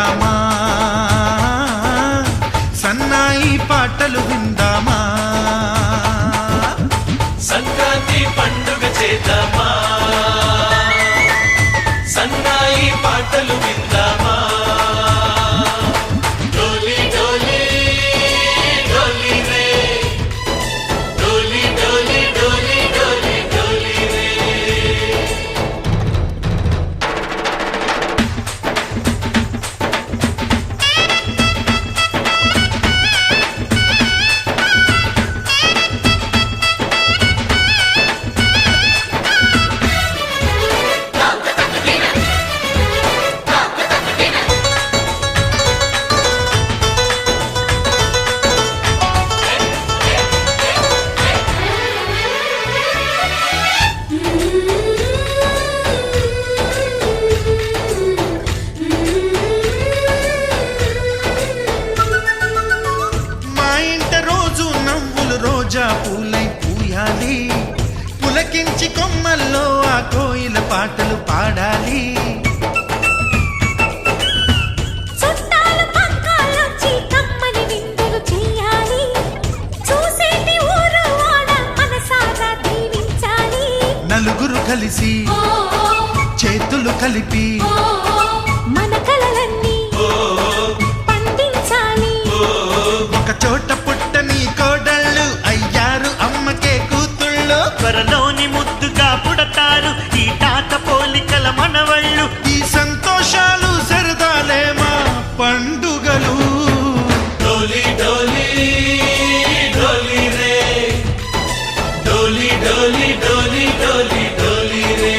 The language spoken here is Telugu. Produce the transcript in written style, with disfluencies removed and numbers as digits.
చేద్దామా, సన్నాయి పాటలు విందామా, సంక్రాంతి పండుగ చేద్దామా, సన్నాయి పాటలు విందామా. డోలి డోలి డోలి రే, డోలి డోలి డోలి డోలి డోలి రే. మా ఇంట రోజు నవ్వులు రోజా పూలై పూయాలి, పులకించి కొమ్మల్లో ఆ కోయిల పాటలు పాడాలి. చుట్టాలు పక్కాలొచ్చి కమ్మని విందులు చెయ్యాలి, చూసేటి ఊరు వాడ మనసారా దీవించాలి. నలుగురు కలిసి చేతులు కలిపి మన కలలన్నీ పండించాలి. ఒక చోట పుట్టని కోడళ్ళు అయ్యారు అమ్మకే కూతుళ్ళు, త్వరలోని ముద్దుగా పుడతారు ఈ తాత పోలికల మనవళ్ళు. ఈ సంతోషాలు సరదాలే మా పండుగలు. డోలి డోలి డోలి రే, డోలి డోలి డోలి డోలి డోలి రే.